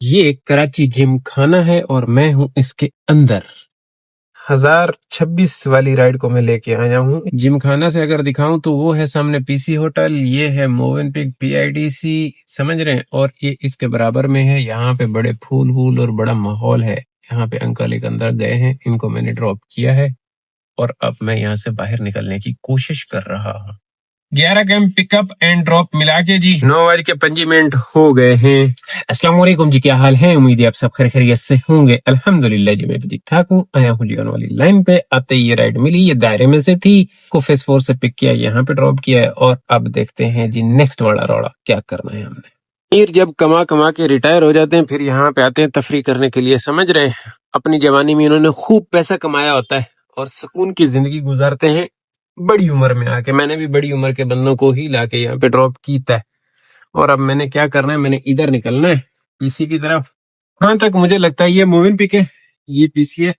ये कराची जिम खाना है और मैं हूँ इसके अंदर। 1026 वाली राइड को मैं लेके आया हूँ। जिम खाना से अगर दिखाऊं तो वो है सामने पीसी होटल, ये है मोवेनपिक पीआईडीसी, समझ रहे हैं। और ये इसके बराबर में है, यहाँ पे बड़े फूल वूल और बड़ा माहौल है। यहाँ पे अंकल एक अंदर गए हैं, इनको मैंने ड्रॉप किया है और अब मैं यहाँ से बाहर निकलने की कोशिश कर रहा हूँ। 11 कैम पिकअप एंड ड्रॉप मिला के जी 9:25 हो गए हैं। अस्सलाम वालेकुम जी, क्या हाल है? उम्मीद है आप सब खैर खैरियत से होंगे। अल्हम्दुलिल्लाह जी, मैं भी ठीक ठाक हूँ। आया हूँ जी ऑन वाली लाइन पे। आते ये राइड मिली, ये दायरे में से थी, को फेस 4 से पिक किया, यहाँ पे ड्रॉप किया है और अब देखते हैं जी नेक्स्ट वाला रौड़ा क्या करना है हमने। फिर जब कमा कमा के रिटायर हो जाते हैं फिर यहाँ पे आते हैं तफरी करने के लिए, समझ रहे हैं। अपनी जवानी में इन्होंने खूब पैसा कमाया होता है और सुकून की जिंदगी गुजारते हैं बड़ी उम्र में आके। मैंने भी बड़ी उम्र के बंदों को ही लाके यहाँ पे ड्रॉप कीता है और अब मैंने क्या करना है, मैंने इधर निकलना है पीसी की तरफ। हाँ तक मुझे लगता है ये मोवेनपिक है, ये पीसी है,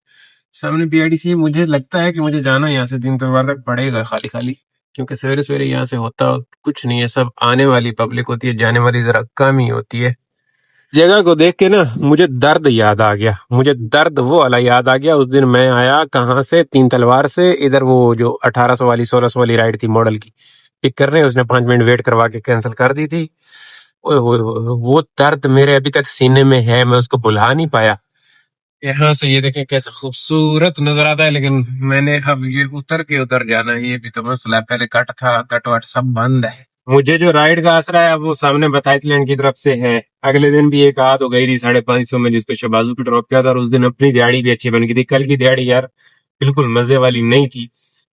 सामने पीआईडीसी है। मुझे लगता है कि मुझे जाना यहाँ से 3 तलवार तक पड़ेगा खाली खाली, क्योंकि सवेरे सवेरे यहाँ से होता कुछ नहीं है, सब आने वाली पब्लिक होती है, जाने वाली जरा कम ही होती है। जगह को देख के ना मुझे दर्द याद आ गया, मुझे दर्द वो वाला याद आ गया। उस दिन मैं आया कहाँ से, 3 तलवार से, इधर वो जो 1800 वाली 1600 वाली राइड थी मॉडल की, पिक करने, उसने 5 मिनट वेट करवा के कैंसिल कर दी थी। ओए होए होए, वो दर्द मेरे अभी तक सीने में है, मैं उसको भुला नहीं पाया। यहाँ से ये देखें कैसे खूबसूरत नजर आता है, लेकिन मैंने अब ये उतर के उतर जाना है, ये भी तो मसला है। पहले कट था, कट वट सब बंद है। मुझे जो राइड का आसरा है वो सामने बताइसलैंड की तरफ से है। अगले दिन भी एक हाथ हो गई थी 550 में, जिसको शबाजू पे ड्रॉप किया था, और उस दिन अपनी दिहाड़ी भी अच्छी बन गई थी। कल की दिहाड़ी यार बिल्कुल मजे वाली नहीं थी।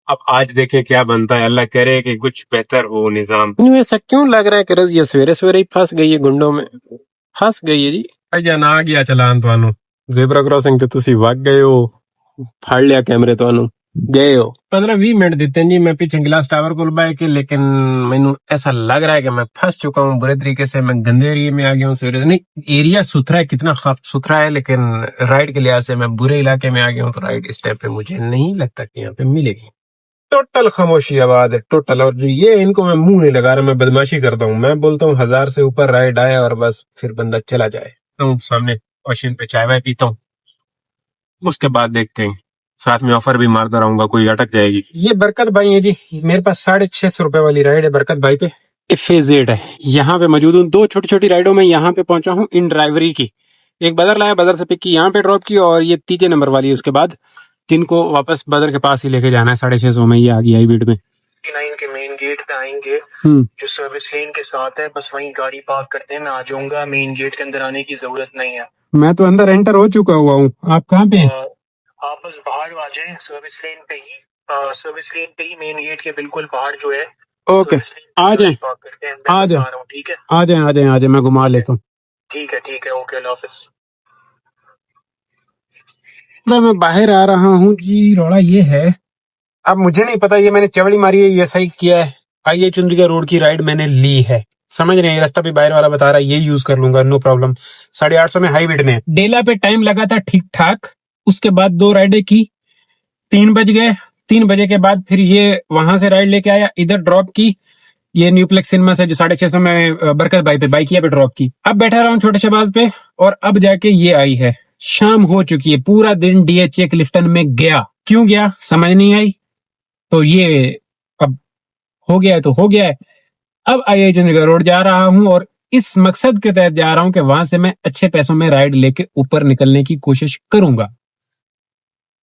अब आज देखे क्या बनता है, अल्लाह करे कि कुछ बेहतर हो निजाम। ऐसा क्यों लग रहा है कि रजिया सवेरे सवेरे ही फंस गई है, गुंडों में फंस गई है जी। अजा ना आ गया चलान ਤੁਹਾਨੂੰ ਜ਼ੇਬਰਾ ਕ੍ਰਾਸਿੰਗ ਤੇ ਤੁਸੀਂ ਵਗ ਗਏ ਹੋ, ਫੜ ਲਿਆ कैमरे ਤੁਹਾਨੂੰ, गए हो। 15-20 मिनट देते हैं जी, मैं पीछे गिलास टावर को बाय के, लेकिन मैनू ऐसा लग रहा है कि मैं फंस चुका हूँ बुरे तरीके से। मैं गंदे एरिया में आ गया हूँ सवेरे। नहीं, एरिया सुथरा है, कितना साफ सुथरा है, लेकिन राइड के लिहाज से मैं बुरे इलाके में आ गया हूँ। तो राइड इस टाइप पे मुझे नहीं लगता कि यहाँ पे मिलेगी। टोटल खामोशी आबाद है, टोटल। और जो ये इनको मैं मुंह नहीं लगा रहा, मैं बदमाशी करता हूँ। मैं बोलता हूँ 1000 से ऊपर राइड आए और बस फिर बंदा चला जाए। तो सामने मशीन पे चाय वाय पीता हूँ, उसके बाद देखते हैं। साथ में ऑफर भी मारता रहूंगा, कोई अटक जाएगी। ये बरकत भाई है जी, मेरे पास 650 रुपए वाली राइड है बरकत भाई पे। फेजेड है, यहाँ पे मौजूद हूँ। 2 छोटी छोटी राइडों में यहाँ पे पहुंचा हूँ इन ड्राइवरी की। एक बदर लाया, बदर से पिक की, यहाँ पे ड्रॉप की, और ये 3 नंबर वाली उसके बाद, जिनको वापस बदर के पास ही लेके जाना है। 650 में ये आ गई आई बीट में। 9 के मेन गेट पे आएंगे, जो सर्विस लेन के साथ है, बस वहीं गाड़ी पार्क करते हैं, मैं आ जाऊंगा। मेन गेट के अंदर आने की जरूरत नहीं है। मैं तो अंदर एंटर हो चुका हुआ हूँ, आप कहाँ पे? आप बस बाहर आ जाएं, सर्विस लेन पे ही मेन गेट के बिल्कुल बाहर जो है। ओके, आ जाए, आ जाए, ठीक है, आ जाए, आ जाए, आ जाए, मैं घुमा लेता हूँ। ठीक है, ओके, अल्लाह हाफिज। मैं बाहर आ रहा हूँ जी। रोड़ा ये है, अब मुझे नहीं पता, ये मैंने चवड़ी मारी है, ये सही किया है। आइए, चुंदरिया रोड की राइड मैंने ली है, समझ रहे हैं। रास्ता भी बाहर वाला बता रहा है, ये यूज कर लूंगा, नो प्रॉब्लम। 850 में हाई बीट में। डेला पे टाइम लगा था ठीक ठाक, उसके बाद 2 राइडें की, 3 बज गए। 3 बजे के बाद फिर ये वहां से राइड लेके आया, इधर ड्रॉप की, ये न्यूप्लेक्स सिनेमा से जो 650 में बरकत भाई पे बाइकिया पे ड्रॉप की। अब बैठा रहा हूँ छोटे शहबाज पे, और अब जाके ये आई है। शाम हो चुकी है, पूरा दिन डीएचए क्लिफ्टन में गया। क्यों गया समझ नहीं आई, तो ये अब हो गया है तो हो गया है। अब आई चंद्रिका रोड जा रहा हूं और इस मकसद के तहत जा रहा हूं कि वहां से मैं अच्छे पैसों में राइड लेके ऊपर निकलने की कोशिश करूंगा।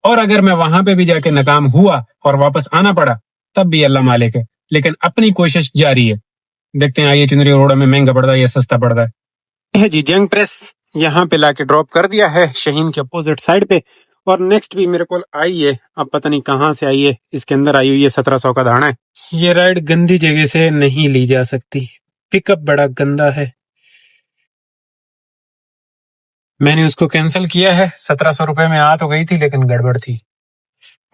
और अगर मैं वहां पे भी जाके नाकाम हुआ और वापस आना पड़ा तब भी अल्लाह मालिक है, लेकिन अपनी कोशिश जारी है। देखते हैं आइए चंद्रिका रोड में महंगा पड़ता है या सस्ता पड़ता है जी। जंग प्रेस यहाँ पे लाके ड्रॉप कर दिया है, शहीन के अपोजिट साइड पे। और नेक्स्ट भी मेरे को आई है, अब पता नहीं कहाँ से आई है, इसके अंदर आई हुई है। 1700 का दाना है। ये राइड गंदी जगह से नहीं ली जा सकती, पिकअप बड़ा गंदा है। मैंने उसको कैंसिल किया है, 1700 रुपए में आ तो गई थी, लेकिन गड़बड़ थी।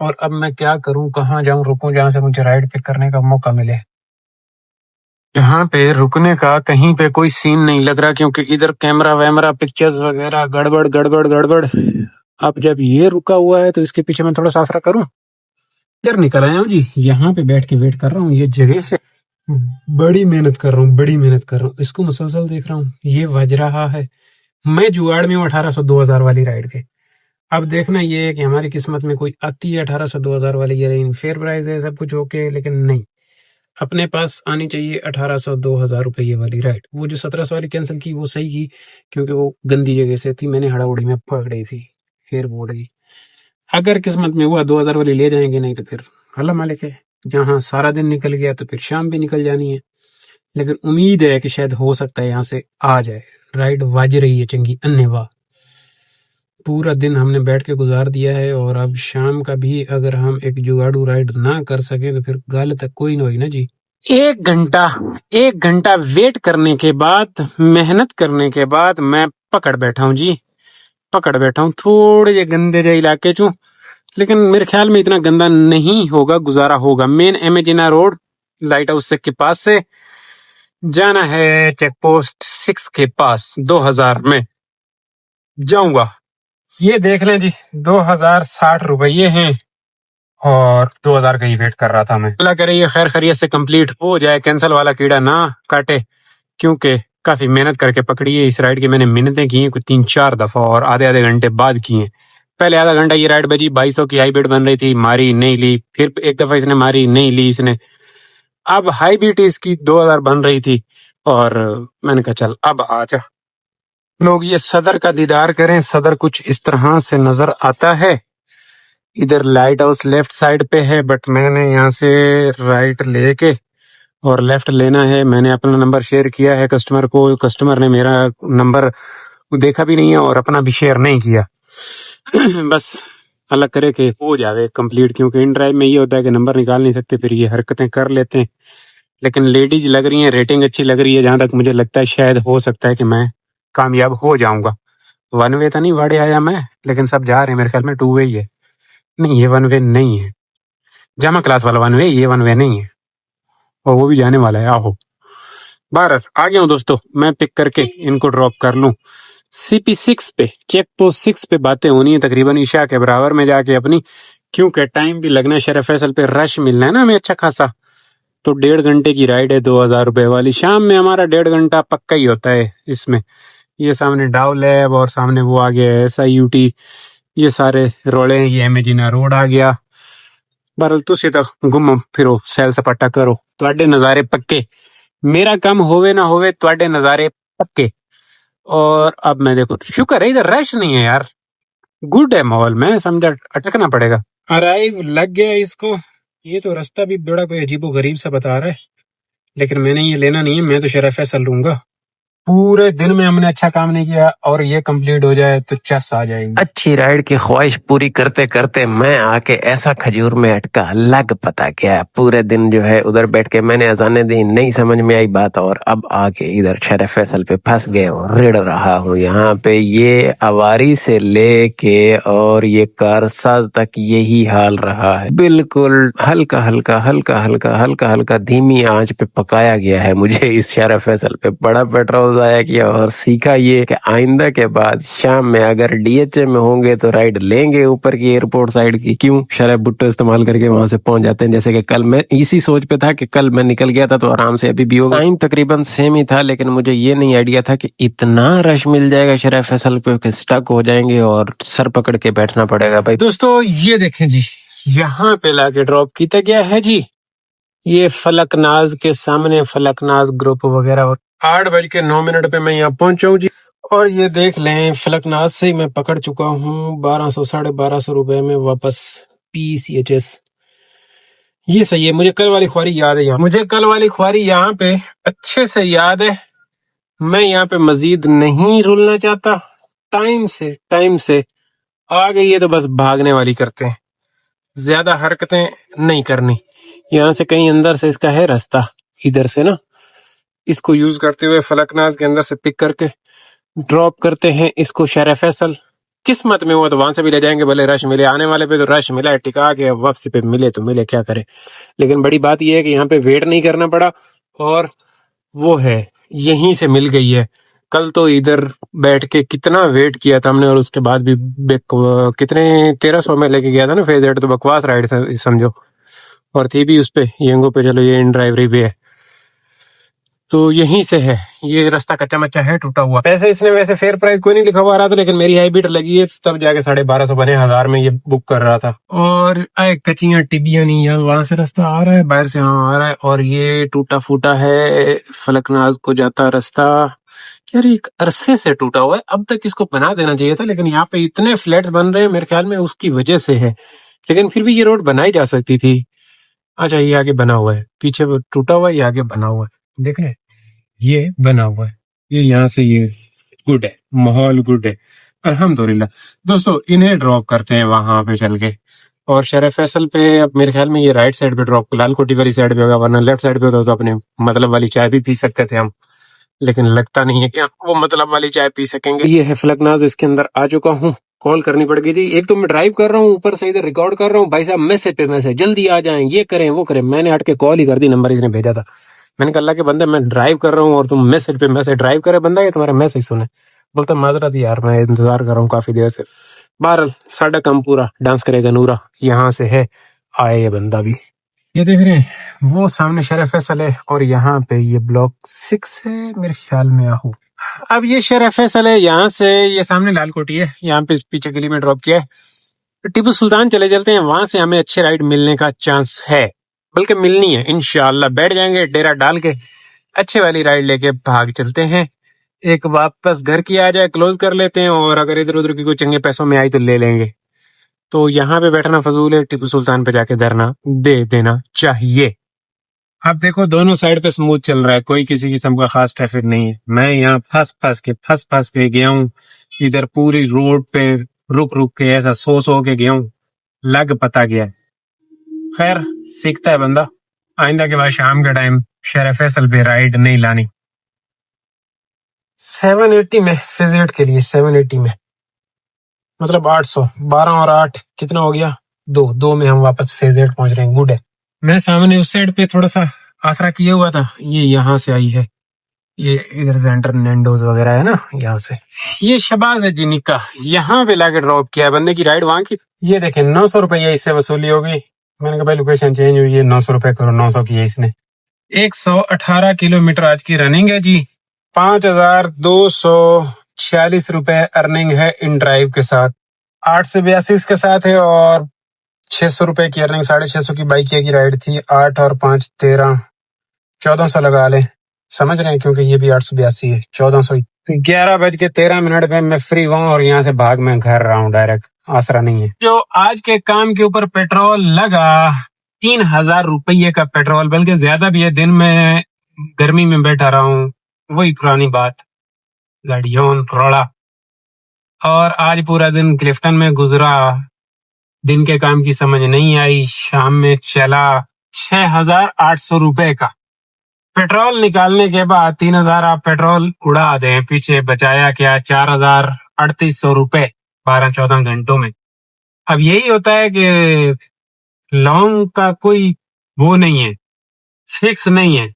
और अब मैं क्या करूं, कहाँ जाऊं, रुकूं जहां से मुझे राइड पिक करने का मौका मिले। यहाँ पे रुकने का कहीं पे कोई सीन नहीं लग रहा, क्योंकि इधर कैमरा वैमरा पिक्चर्स वगैरह गड़बड़ गड़बड़ गड़बड़। अब जब ये रुका हुआ है तो इसके पीछे मैं थोड़ा सासरा करूं। इधर निकल आया हूँ जी, यहाँ पे बैठ के वेट कर रहा हूँ। ये जगह है, बड़ी मेहनत कर रहा हूँ, बड़ी मेहनत कर रहा हूँ, इसको मुसलसल देख रहा हूँ। ये बज रहा है, मैं जुगाड़ में हूँ 1800 2000 वाली राइड के। अब देखना ये है कि हमारी किस्मत में कोई आती है 1800 2000 वाली, ये फेयर प्राइस है सब कुछ ओके, लेकिन नहीं, अपने पास आनी चाहिए 1800 2000 रुपये वाली राइड। वो जो 1700 वाली कैंसिल की वो सही की, क्योंकि वो गंदी जगह से थी, मैंने हड़ाउड़ी में पकड़ी थी, फिर बोल गई। अगर किस्मत में हुआ 2000 वाली ले जाएंगे, नहीं तो फिर अल्लाह मालिक है। जहाँ सारा दिन निकल गया तो फिर शाम भी निकल जानी है, लेकिन उम्मीद है कि शायद हो सकता है यहाँ से आ जाए। राइड वाज रही है चंगी अन्यवा, पूरा दिन हमने बैठ के गुजार दिया है, और अब शाम का भी अगर हम एक जुगाड़ू राइड ना कर सके तो फिर गाल तक कोई ना हुई ना जी। एक घंटा वेट करने के बाद, मेहनत करने के बाद मैं पकड़ बैठा हूँ जी, पकड़ बैठा हूँ थोड़े जे गंदे जे इलाके चू, लेकिन मेरे ख्याल में इतना गंदा नहीं होगा, गुजारा होगा। मेन एमेजिना रोड लाइट हाउस के पास से जाना है चेक पोस्ट 6 के पास। 2000 में जाऊंगा। ये देख लें जी, 2060 रुपये हैं, और 2000 का ही वेट कर रहा था मैं। अल्लाह करे ये खैर खैरियत से कंप्लीट हो जाए, कैंसल वाला कीड़ा ना काटे, क्योंकि काफी मेहनत करके पकड़ी है इस राइड की। मैंने मिन्नतें की हैं कुछ 3-4 दफा, और आधे आधे घंटे बाद की हैं। पहले आधा घंटा ये राइड बजी, 2200 की हाई बीट बन रही थी, मारी नहीं ली, फिर एक दफा इसने मारी नहीं ली इसने। अब हाई बीट इसकी 2000 बन रही थी, और मैंने कहा चल अब आजा लोग ये सदर का दीदार करें। सदर कुछ इस तरह से नजर आता है। इधर लाइट हाउस लेफ्ट साइड पे है, बट मैंने यहाँ से राइट लेके और लेफ्ट लेना है। मैंने अपना नंबर शेयर किया है कस्टमर को, कस्टमर ने मेरा नंबर देखा भी नहीं है और अपना भी शेयर नहीं किया। बस अल्लाह करे कि हो जावे कंप्लीट, क्योंकि इन ड्राइव में ये होता है कि नंबर निकाल नहीं सकते, फिर ये हरकतें कर लेते हैं। लेकिन लेडीज लग रही हैं, रेटिंग अच्छी लग रही है, जहां तक मुझे लगता है शायद हो सकता है कि मैं कामयाब हो जाऊंगा। 1 वे तो नहीं वाड़े आया मैं, लेकिन सब जा रहे हैं, मेरे ख्याल में 2 वे ही है। नहीं, ये 1 वे नहीं है, जमा क्लास वाला 1 वे, ये 1 वे नहीं है, और वो भी जाने वाला है। आहो बाहर आ गया हूँ दोस्तों, मैं पिक करके इनको ड्रॉप कर लूँ। CP 6 पे, चेक पोस्ट 6 पे बातें होनी है तकरीबन ईशा के बराबर में जाके अपनी, क्योंकि टाइम भी लगना है, शरफ फैसल पे रश मिलना है ना हमें अच्छा खासा। तो 1.5 घंटे की राइड है 2000 रुपए वाली। शाम में हमारा 1.5 घंटा पक्का ही होता है इसमें। ये सामने डाउ लैब और सामने वो आ गया SIUT, ये सारे रोले, ये एमेजिना रोड आ गया। बरल तुसी तक घूमो फिरो, सैल सपाटा करो, तुहाडे नज़ारे पक्के। मेरा काम होवे ना होवे, तुहाडे नज़ारे पक्के। और अब मैं देखो, शुक्र है इधर रश नहीं है यार, गुड है माहौल में, समझा अटकना पड़ेगा। अराइव लग गया इसको। ये तो रास्ता भी बड़ा कोई अजीबो गरीब सा बता रहा है, लेकिन मैंने ये लेना नहीं है, मैं तो शरफ फैसल लूंगा। पूरे दिन में हमने अच्छा काम नहीं किया, और ये कंप्लीट हो जाए तो चस आ जाएगी। अच्छी राइड की ख्वाहिश पूरी करते करते मैं आके ऐसा खजूर में अटका, लग पता क्या। पूरे दिन जो है उधर बैठ के मैंने अजाने दी, नहीं समझ में आई बात, और अब आके इधर शरफ फैसल पे फंस गए और रिड़ रहा हूँ। यहाँ पे ये अवारी से लेके और ये कारसाज तक यही हाल रहा है, बिल्कुल हल्का हल्का हल्का हल्का हल्का हल्का धीमी आंच पे पकाया गया है मुझे इस शरफ फैसल पे। बड़ा पेट्रोल जाया किया, और सीखा ये कि आइंदा के बाद शाम में अगर DHA में होंगे तो राइड लेंगे ऊपर की एयरपोर्ट साइड की। क्यों, शराब भुट्टो इस्तेमाल करके वहां से पहुंच जाते हैं। जैसे कि कल मैं इसी सोच पे था कि कल मैं निकल गया था तो आराम से अभी भी होगा। टाइम तकरीबन सेम ही था, लेकिन मुझे ये नहीं आइडिया था कि इतना रश मिल जाएगा शराब फैसल पे कि स्टक हो जाएंगे और सर पकड़ के बैठना पड़ेगा। भाई दोस्तों ये देखें जी, यहाँ पे लाके ड्रॉप किया गया है जी, ये फलकनाज के सामने, फलकनाज ग्रुप वगैरह। और 8:09 पे मैं यहाँ पहुंचा हूँ जी, और ये देख लें फलकनाज से मैं पकड़ चुका हूँ 1200 1250 रुपए में वापस PCHS। ये सही है, मुझे कल वाली ख्वारी याद है। यहाँ मुझे कल वाली ख्वारी यहाँ पे अच्छे से याद है। मैं यहाँ पे मजीद नहीं रुलना चाहता। टाइम से आ गई है तो बस भागने वाली करते हैं, ज्यादा हरकतें नहीं करनी। यहाँ से कहीं अंदर से इसका है रास्ता, इधर से ना, इसको यूज करते हुए फलकनाज के अंदर से पिक करके ड्रॉप करते हैं इसको शरफ फैसल। किस्मत में हुआ तो वहां से भी ले जाएंगे, भले रश मिले। आने वाले पे तो रश मिला है टिका के, अब वापसी पे मिले तो मिले, क्या करे। लेकिन बड़ी बात यह है कि यहाँ पे वेट नहीं करना पड़ा, और वो है यहीं से मिल गई है। कल तो इधर बैठ के कितना वेट किया था हमने, और उसके बाद भी कितने 1300 में लेके गया था ना फेज 8, तो बकवास राइड समझो, और थी भी उस पे यंगो पे। चलो ये इन ड्राइवरी भी है। तो यहीं से है, ये रास्ता कच्चा मच्चा है, टूटा हुआ। पैसे इसने वैसे फेयर प्राइस कोई नहीं लिखा हुआ रहा था, लेकिन मेरी हाई बीट लगी है तब जाके 1250 बने, 1000 में ये बुक कर रहा था। और आए कच्चियां टिबियां नहीं, यहाँ वहां से रास्ता आ रहा है, बाहर से यहाँ आ रहा है। और ये टूटा फूटा है फलकनाज को जाता रास्ता। यार एक अरसे से टूटा हुआ है, अब तक इसको बना देना चाहिए था, लेकिन यहाँ पे इतने फ्लैट्स बन रहे हैं, मेरे ख्याल में उसकी वजह से है। लेकिन फिर भी ये रोड बनाई जा सकती थी। अच्छा ये आगे बना हुआ है, पीछे वो टूटा हुआ है, ये आगे बना हुआ है, देख रहे हैं, ये बना हुआ है। ये यहाँ से ये गुड है, माहौल गुड है, अल्हम्दुलिल्लाह। दोस्तों इन्हें ड्रॉप करते हैं वहां पे चल के, और शरफ फैसल पे अब मेरे ख्याल में ये राइट साइड पे ड्रॉप, लाल कोठी वाली साइड पे होगा, वरना लेफ्ट साइड पे होता तो अपने मतलब वाली चाय भी पी सकते थे हम, लेकिन लगता नहीं है कि वो मतलब वाली चाय पी सकेंगे। ये है फलकनाज, इसके अंदर आ चुका हूँ। कॉल करनी पड़ गई थी, एक तो मैं ड्राइव कर रहा हूँ, ऊपर से इधर रिकॉर्ड कर रहा हूँ, भाई साहब मैसेज पे मैसेज, जल्दी आ जाएं, ये करें वो करें। मैंने हट के कॉल ही कर दी, नंबर इसने भेजा था। मैंने कहा अल्लाह के बंदे, मैं ड्राइव कर रहा हूँ और तुम मैसेज पे मैसेज, ड्राइव करे बंदा ये तुम्हारा मैसेज सुने। बोलता माजरत यार, मैं इंतजार कर रहा हूँ काफी देर से। बहरहाल साडा काम पूरा, डांस करेगा नूरा, यहाँ से है आए ये बंदा भी। ये देख रहे हैं वो सामने शरफ फैसल है, और यहाँ पे ये ब्लॉक 6 है मेरे ख्याल में, आहू। अब ये शरफ फैसल है, यहाँ से ये सामने लाल कोठी है, यहाँ पे इस पीछे गली में ड्रॉप किया है। टीपू सुल्तान चले चलते हैं, वहां से हमें अच्छे राइड मिलने का चांस है, बल्कि मिलनी है इंशाल्लाह। बैठ जाएंगे डेरा डाल के, अच्छे वाली राइड लेके भाग चलते हैं। एक वापस घर की आ जाए, क्लोज कर लेते हैं, और अगर इधर उधर की कोई चंगे पैसों में आई तो ले लेंगे। तो यहाँ पे बैठना फजूल है, टीपू सुल्तान पे जाके धरना दे देना चाहिए। अब देखो दोनों साइड पे स्मूथ चल रहा है, कोई किसी किस्म का खास ट्रैफिक नहीं है। मैं यहाँ फंस के गया हूँ, इधर पूरी रोड पे रुक रुक के ऐसा सो के गया हूँ, लग पता गया। खैर सीखता है बंदा, आइंदा के बाद शाम के टाइम शहर फैसल पे राइड नहीं लानी। 780 में फिजिट के लिए, 780 में मतलब 800, 12 और 8 कितना हो गया, 2 में हम वापस फेजेट पहुंच रहे हैं। गुड है। मैं सामने उस साइड पे थोड़ा सा आसरा किया हुआ था, ये यहाँ से आई है, ये इधर सेंटर नैंडोज वगैरह है ना, यहाँ से। ये शबाज है जिनी का, यहाँ पे लाके ड्रॉप किया है, बंदे की राइड वहां की। ये देखें 900 रुपये इससे वसूली हो गई। मैंने कहा भाई लोकेशन चेंज हुई है, 900 रुपये करो, 900 की है इसने। 118 किलोमीटर आज की रनिंग है जी, 5246 रुपए अर्निंग है इन ड्राइव के साथ, 882 के साथ है, और 600 रुपए की अर्निंग, 650 की बाइकिया की राइड थी। 8 और 5 13, 1400 लगा ले, समझ रहे हैं, क्योंकि ये भी 882 है, 1400। 11:13 पे मैं फ्री हुआ और यहाँ से भाग मैं घर रहा हूँ डायरेक्ट, आसरा नहीं है। जो आज के काम के ऊपर पेट्रोल लगा 3000 रुपये का पेट्रोल, बल्कि ज्यादा भी है। दिन में गर्मी में बैठा रहा हूँ, वही पुरानी बात, गाड़ियों रोड़ा। और आज पूरा दिन क्लिफ्टन में गुजरा, दिन के काम की समझ नहीं आई। शाम में चला 6800 रुपए का पेट्रोल निकालने के बाद 3000 आप पेट्रोल उड़ा दें, पीछे बचाया क्या, 4800 रुपए 12-14 घंटों में। अब यही होता है कि लॉन्ग का कोई वो नहीं है, फिक्स नहीं है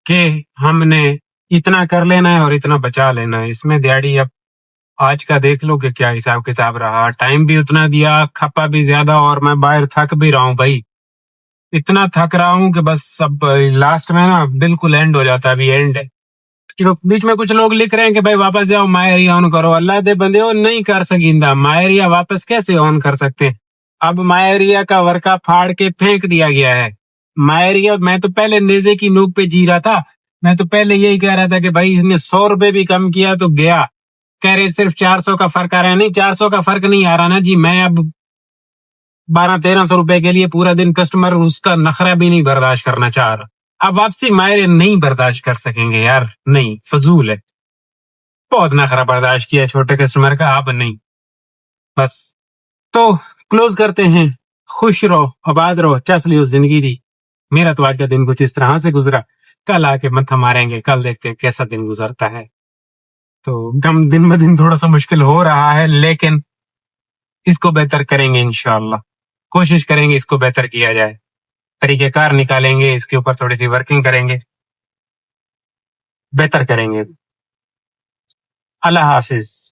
कि हमने इतना कर लेना है और इतना बचा लेना है। इसमें दिहाड़ी अब आज का देख लो कि क्या हिसाब किताब रहा, टाइम भी उतना दिया, खपा भी ज्यादा, और मैं बाहर थक भी रहा हूँ भाई, इतना थक रहा हूँ कि बस अब लास्ट में ना बिल्कुल एंड हो जाता है, अभी एंड है। तो बीच में कुछ लोग लिख रहे हैं कि भाई वापस जाओ, माई एरिया ऑन करो। अल्लाह दे बंदे हो, नहीं कर सकिंदा, माई एरिया वापस कैसे ऑन कर सकते हैं? अब माई एरिया का वर्का फाड़ के फेंक दिया गया है। माई एरिया, मैं तो पहले नेजे की नोक पे जी रहा था, मैं तो पहले यही कह रहा था कि भाई इसने 100 रुपए भी कम किया तो गया, कह रहे सिर्फ 400 का फर्क आ रहा है। नहीं, 400 का फर्क नहीं आ रहा ना जी, मैं अब 1200-1300 रुपए के लिए पूरा दिन कस्टमर उसका नखरा भी नहीं बर्दाश्त करना चाह रहा। अब वापसी मायरे नहीं बर्दाश्त कर सकेंगे यार, नहीं, फजूल है, बहुत नखरा बर्दाश्त किया छोटे कस्टमर का, अब नहीं, बस। तो क्लोज करते हैं, खुश रहो, आबाद रहो, चस लियो जिंदगी दी। मेरा तो आज का दिन कुछ इस तरह से गुजरा, कल आके मत्था मारेंगे, कल देखते हैं कैसा दिन गुजरता है। तो गम दिन ब दिन थोड़ा सा मुश्किल हो रहा है, लेकिन इसको बेहतर करेंगे इंशाल्लाह, कोशिश करेंगे इसको बेहतर किया जाए, तरीकेकार निकालेंगे, इसके ऊपर थोड़ी सी वर्किंग करेंगे, बेहतर करेंगे। अल्लाह हाफिज।